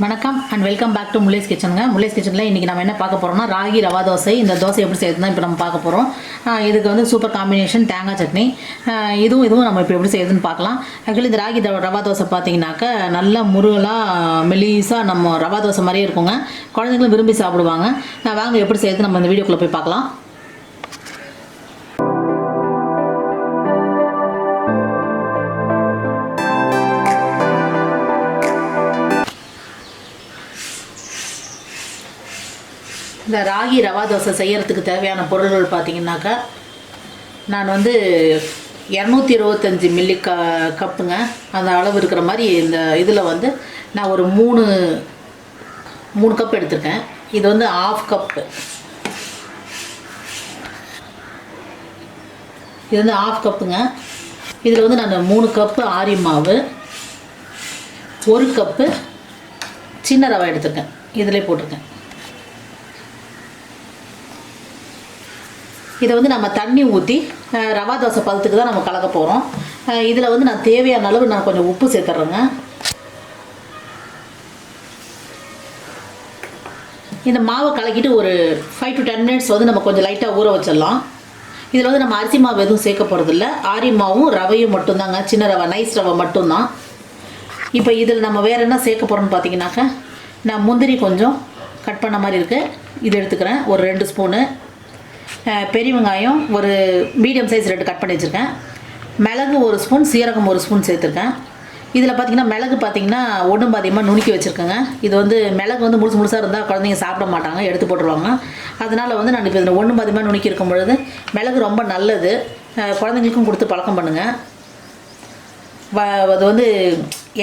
வணக்கம் and welcome back to முல்லைஸ் கிச்சனுங்க. முல்லைஸ் கிச்சனில் இன்றைக்கி நம்ம என்ன பார்க்க போகிறோம்னா ராகி ரவா தோசை. இந்த தோசை எப்படி செய்யறதுனா இப்போ நம்ம பார்க்க போகிறோம். இதுக்கு வந்து சூப்பர் காம்பினேஷன் தேங்காய் சட்னி. இதுவும் நம்ம இப்போ எப்படி செய்யுதுன்னு பார்க்கலாம். ஆக்சுவலி இந்த ராகி ரவா தோசை பார்த்தீங்கன்னாக்கா நல்லா முருகலாக மெலிசாக நம்ம ரவா தோசை மாதிரியே இருக்குங்க. குழந்தைங்களும் விரும்பி சாப்பிடுவாங்க. வாங்க எப்படி செய்யறது நம்ம இந்த வீடியோக்குள்ளே போய் பார்க்கலாம். இந்த ராகி ரவா தோசை செய்கிறதுக்கு தேவையான பொருள்கள் பார்த்தீங்கன்னாக்கா நான் வந்து 225 மில்லி கப்புங்க அந்த அளவு இருக்கிற மாதிரி இந்த இதில் வந்து நான் ஒரு மூணு கப் எடுத்திருக்கேன். இது வந்து 1/2 கப்பு, இது வந்து 1/2 கப்புங்க. இதில் வந்து நான் 3 கப்பு ஆரி மாவு, 1 கப்பு சின்ன ரவை எடுத்திருக்கேன், இதிலே போட்டிருக்கேன். இதை வந்து நம்ம தண்ணி ஊற்றி ரவா தோசை பதத்துக்கு தான் நம்ம கலக்க போகிறோம். இதில் வந்து நான் தேவையான அளவு நான் கொஞ்சம் உப்பு சேர்த்துட்றேங்க. இந்த மாவை கலக்கிட்டு ஒரு 5 to 10 மினிட்ஸ் வந்து நம்ம கொஞ்சம் லைட்டாக ஊற வச்சிடலாம். இதில் வந்து நம்ம அரிசி மாவு எதுவும் சேர்க்க போகிறதில்ல, ஆரி மாவும் ரவையும் மட்டும்தாங்க, சின்ன ரவை நைஸ் ரவை மட்டும்தான். இப்போ இதில் நம்ம வேறு என்ன சேர்க்க போகிறோன்னு பார்த்தீங்கன்னாக்கா நான் முந்திரி கொஞ்சம் கட் பண்ண மாதிரி இருக்குது, இது எடுத்துக்கிறேன். ஒரு 2 ஸ்பூனு பெரிய வெங்காயம் ஒரு மீடியம் சைஸ் 2 கட் பண்ணி வச்சுருக்கேன். மிளகு 1 ஸ்பூன், சீரகம் 1 ஸ்பூன் சேர்த்துருக்கேன். இதில் பார்த்திங்கன்னா மிளகு பார்த்திங்கன்னா ஒன்றும் பாதியமாக நுணுக்கி வச்சுருக்கேங்க. இது வந்து மிளகு வந்து முழுசாக இருந்தால் குழந்தைங்க சாப்பிட மாட்டாங்க, எடுத்து போட்டுருவாங்க. அதனால் வந்து நான் இப்போ இதில் ஒன்றும் பாதியமாக நுணுக்கி இருக்கும் பொழுது மிளகு ரொம்ப நல்லது, குழந்தைங்களுக்கும் கொடுத்து பழக்கம் பண்ணுங்கள். அது வந்து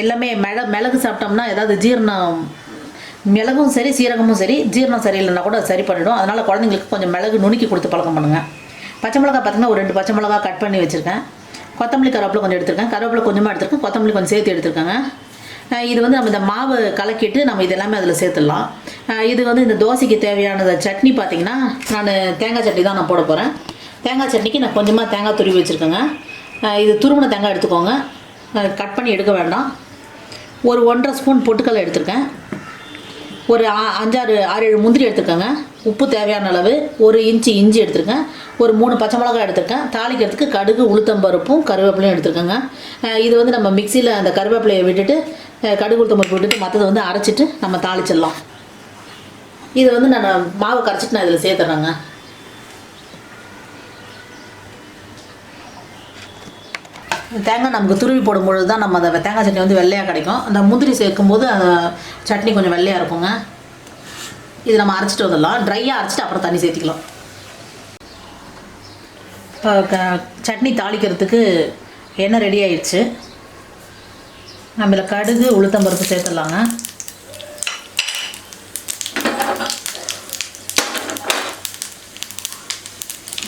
எல்லாமே மிளகு சாப்பிட்டோம்னா ஏதாவது ஜீரணம், மிளகும் சரி சீரகமும் சரி ஜீரணம் சரியில்லைன்னா கூட சரி பண்ணிவிடும். அதனால் குழந்தைங்களுக்கு கொஞ்சம் மிளகு நுணுக்கி கொடுத்து பழக்கம் பண்ணுங்கள். பச்சை மிளகா பார்த்திங்கன்னா ஒரு 2 பச்சை மிளகா கட் பண்ணி வச்சுருக்கேன். கொத்தமல்லி கருவேப்பிலை கொஞ்சம் எடுத்துருக்கேன், கருவேப்பிலை கொஞ்சமாக எடுத்துருக்கேன், கொத்தமல்லி கொஞ்சம் சேர்த்து எடுத்துருக்கேங்க. இது வந்து நம்ம இந்த மாவு கலக்கிட்டு நம்ம இது எல்லாமே அதில் சேர்த்துடலாம். இது வந்து இந்த தோசைக்கு தேவையான சட்னி பார்த்திங்கன்னா நான் தேங்காய் சட்னி தான் நான் போட போகிறேன். தேங்காய் சட்னிக்கு நான் கொஞ்சமாக தேங்காய் துருவி வச்சுருக்கேங்க. இது துருவின தேங்காய் எடுத்துக்கோங்க, கட் பண்ணி எடுக்க வேண்டாம். ஒரு 1.5 ஸ்பூன் பொட்டுக்கடலை எடுத்துருக்கேன். ஒரு 6-7 முந்திரி எடுத்துருக்கேங்க. உப்பு தேவையான அளவு, 1 இன்ச்சு இஞ்சி எடுத்துருக்கேன். ஒரு 3 பச்சை மிளகாய் எடுத்துருக்கேன். தாளிக்கிறதுக்கு கடுகு உளுத்தம்பருப்பும் கருவேப்பிலையும் எடுத்துருக்கேங்க. இது வந்து நம்ம மிக்சியில் அந்த கருவேப்பிலையை விட்டுட்டு கடுகு உளுத்தம்பருப்பு விட்டுட்டு மற்றதை வந்து அரைச்சிட்டு நம்ம தாளிச்சிடலாம். இது வந்து நான் மாவு கரைச்சிட்டு நான் இதில் சேர்த்துறேங்க. தேங்காய் நமக்கு துருவி போடும்பொழுது தான் நம்ம அந்த தேங்காய் சட்னி வந்து வெள்ளையாக கிடைக்கும். அந்த முந்திரி சேர்க்கும்போது அந்த சட்னி கொஞ்சம் வெள்ளையாக இருக்குங்க. இது நம்ம அரைச்சிட்டு வந்துடலாம், ட்ரையாக அரைச்சிட்டு அப்புறம் தண்ணி சேர்த்திக்கலாம். சட்னி தாளிக்கிறதுக்கு எண்ணெய் ரெடி ஆயிடுச்சு. நம்ம இதில் கடுகு உளுத்தம்பருப்பு சேர்த்துடலாங்க.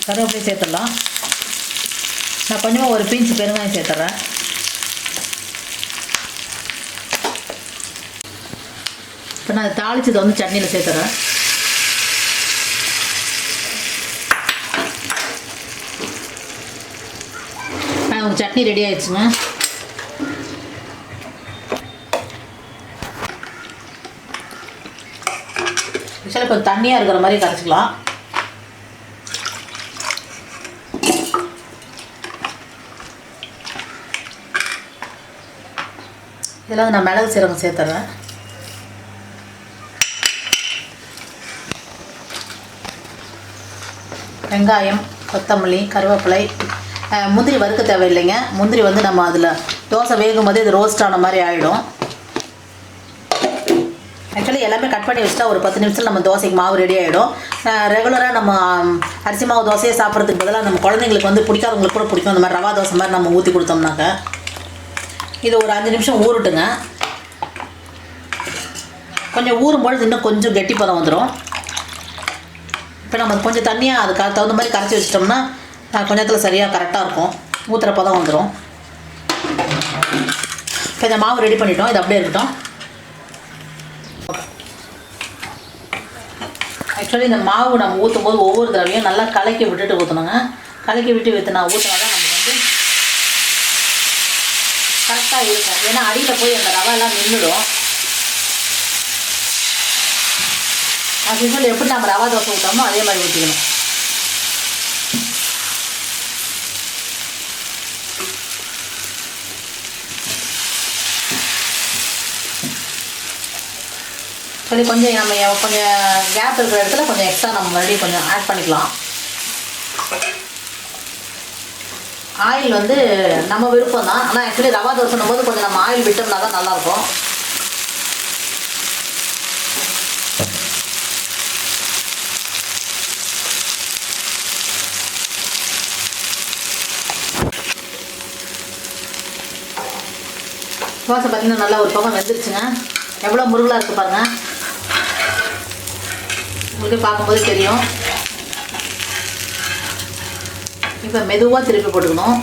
கருவேப்பிலை சேர்த்துடலாம். நான் கொஞ்சமாக ஒரு பிஞ்சு பெருங்காயம் சேர்த்துறேன். இப்போ நான் தாளிச்சதை வந்து சட்னியில் சேர்த்துறேன். உங்கள் சட்னி ரெடி ஆயிடுச்சுங்க. ஆக்சுவலாக இப்போ தண்ணியாக இருக்கிற மாதிரி கரைச்சிக்கலாம். இதில் நான் மிளகு சீரகம் சேர்த்துறேன். வெங்காயம், கொத்தமல்லி, கருவேப்பிலை, முந்திரி வறுக்க தேவையில்லைங்க. முந்திரி வந்து நம்ம அதில் தோசை வேகும் போது இது ரோஸ்ட் ஆன மாதிரி ஆகிடும். ஆக்சுவலி எல்லாமே கட் பண்ணி வச்சுட்டா ஒரு 10 நிமிஷத்தில் நம்ம தோசைக்கு மாவு ரெடி ஆகிடும். ரெகுலராக நம்ம அரிசி மாவு தோசையை சாப்பிட்றதுக்கு பதிலாக நம்ம குழந்தைங்களுக்கு வந்து பிடிக்காதவங்களுக்கு கூட பிடிக்கும். அந்த மாதிரி ரவா தோசை மாதிரி நம்ம ஊற்றி கொடுத்தோம்னாக்க இது ஒரு 5 நிமிஷம் ஊறட்டுங்க. கொஞ்சம் ஊறும்பொழுது இன்னும் கொஞ்சம் கெட்டி பதம் வந்துடும். இப்போ நம்ம கொஞ்சம் தண்ணியாக அதுக்கு தகுந்த மாதிரி கரைச்சி வச்சிட்டோம்னா கொஞ்சத்தில் சரியாக கரெக்டாக இருக்கும், ஊற்றுற பதம் வந்துடும். இப்போ இந்த மாவு ரெடி பண்ணிட்டோம், இது அப்படியே இருக்கட்டும். ஆக்சுவலி இந்த மாவு நம்ம ஊற்றும் போது ஒவ்வொரு தடவையும் நல்லா கலக்கி விட்டுட்டு ஊற்றணுங்க. கலக்கி விட்டு ஊற்றினா தான் நம்ம வந்து கரெக்டாக இருக்கும். ஏன்னா அடியில் போய் அந்த ரவை எல்லாம் நின்றுடும். அது யூஸ்வல் எப்படி நம்ம ரவா தோசை ஊற்றோமோ அதே மாதிரி ஊற்றிக்கணும். சரி, கொஞ்சம் நம்ம கொஞ்சம் கேப் இருக்கிற இடத்துல கொஞ்சம் எக்ஸ்ட்ரா நம்ம மறுபடியும் கொஞ்சம் ஆட் பண்ணிக்கலாம். ஆயில் வந்து நம்ம விருப்பம் தான். ஆனால் ஆக்சுவலி ரவா தோசைன்னும் போது கொஞ்சம் நம்ம ஆயில் விட்டோம்னா தான் நல்லாயிருக்கும். தோசை பார்த்திங்கன்னா நல்லா ஒரு பக்கம் வெந்துருச்சுங்க. எவ்வளோ முருகலாக இருக்குது பாருங்கள், உங்களுக்கு பார்க்கும்போது தெரியும். இப்போ மெதுவாக திருப்பி போட்டுக்கணும்.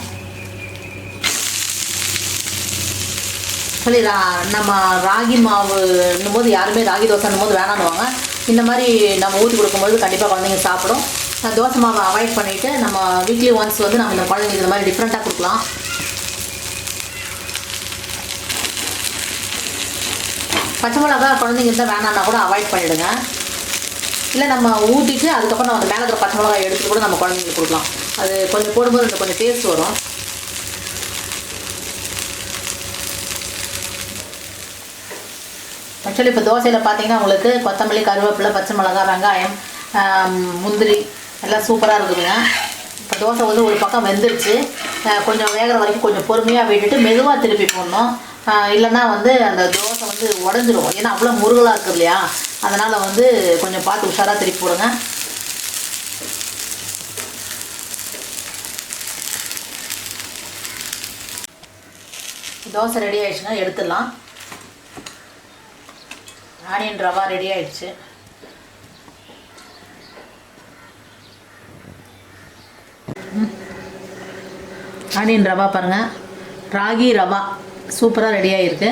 சொல்லி நம்ம ராகி மாவுன்னும் போது யாருமே ராகி தோசைன்னும் போது வேணான்னுவாங்க. இந்த மாதிரி நம்ம ஊற்றி கொடுக்கும்போது கண்டிப்பாக குழந்தைங்க சாப்பிடும். தோசை மாவை அவாய்ட் பண்ணிவிட்டு நம்ம வீக்லி ஒன்ஸ் வந்து நம்ம இந்த குழந்தைங்களுக்கு இந்த மாதிரி டிஃப்ரெண்ட்டாக கொடுக்கலாம். பச்சை மிளகா குழந்தைங்க தான் வேணான்னா கூட அவாய்ட் பண்ணிவிடுங்க. இல்லை நம்ம ஊற்றிட்டு அதுக்கப்புறம் நம்ம மேலே இருக்கிற பச்சை மிளகாய் எடுத்துட்டு கூட நம்ம குழந்தைங்களுக்கு கொடுக்கலாம். அது கொஞ்சம் போடும்போது அந்த கொஞ்சம் டேஸ்ட் வரும். ஆக்சுவலி இப்போ தோசையில் பார்த்தீங்கன்னா உங்களுக்கு கொத்தமல்லி, கருவேப்பிலை, பச்சை மிளகாய், வெங்காயம், முந்திரி எல்லாம் சூப்பராக இருக்குதுங்க. இப்போ தோசை வந்து ஒரு பக்கம் வெந்துருச்சு. கொஞ்சம் வேகிற வரைக்கும் கொஞ்சம் பொறுமையாக விட்டுட்டு மெதுவாக திருப்பி போடணும். இல்லைன்னா வந்து அந்த தோசை வந்து உடஞ்சிரும். ஏன்னா அவ்வளோ முருகலாக இருக்குது இல்லையா, அதனால் வந்து கொஞ்சம் பார்த்து உஷாராக திருப்பி போடுங்க. தோசை ரெடி ஆகிடுச்சுங்க, எடுத்துடலாம். ஆனியன் ரவா ரெடி ஆகிடுச்சு. ஆனியன் ரவா பாருங்கள், ராகி ரவா சூப்பராக ரெடி ஆகிருக்கு.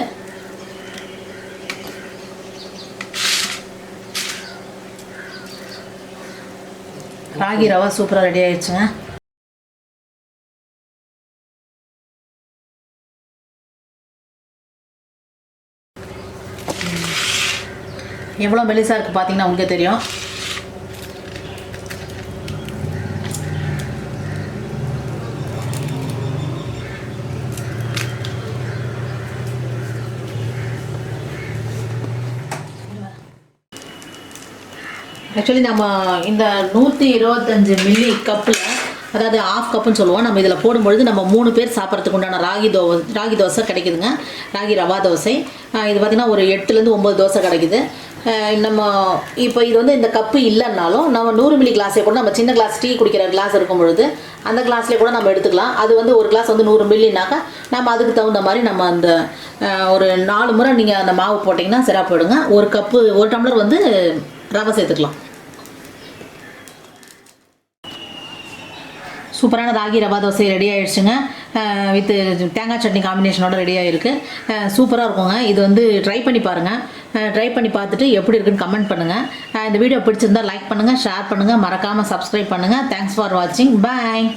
ராகி ரவா சூப்பராக ரெடி ஆகிடுச்சுங்க. எவ்வளோ மெலிசாக இருக்குது பார்த்தீங்கன்னா உங்களுக்கே தெரியும். ஆக்சுவலி நம்ம இந்த 125 மில்லி கப்பில், அதாவது ஆஃப் கப்புன்னு சொல்லுவோம், நம்ம இதில் போடும்பொழுது நம்ம 3 பேர் சாப்பிட்றதுக்கு உண்டான ராகி தோசை கிடைக்குதுங்க. ராகி ரவா தோசை இது பார்த்திங்கன்னா ஒரு 8லேருந்து 9 தோசை கிடைக்குது. நம்ம இப்போ இது வந்து இந்த கப்பு இல்லைன்னாலும் நம்ம 100 மில்லி கிளாஸே கூட, நம்ம சின்ன கிளாஸ் டீ குடிக்கிற கிளாஸ் இருக்கும் பொழுது அந்த கிளாஸ்லேயே கூட நம்ம எடுத்துக்கலாம். அது வந்து ஒரு கிளாஸ் வந்து 100 மில்லினாக்கா நம்ம அதுக்கு தகுந்த மாதிரி நம்ம அந்த ஒரு 4 முறை நீங்கள் அந்த மாவு போட்டிங்கன்னா சரியாக போயிடுங்க. ஒரு கப்பு, ஒரு டம்ளர் வந்து ரவை சேர்த்துக்கலாம். சூப்பரான ராகி ரவா தோசை ரெடி ஆகிடுச்சுங்க. வித் தேங்காய் சட்னி காம்பினேஷனோட ரெடி ஆகிருக்கு. சூப்பராக இருக்குங்க. இது வந்து ட்ரை பண்ணி பாருங்கள். ட்ரை பண்ணி பார்த்துட்டு எப்படி இருக்குன்னு கமெண்ட் பண்ணுங்கள். இந்த வீடியோ பிடிச்சிருந்தால் லைக் பண்ணுங்கள், ஷேர் பண்ணுங்கள், மறக்காமல் சப்ஸ்கிரைப் பண்ணுங்கள். தேங்க்ஸ் ஃபார் வாட்சிங். பாய்.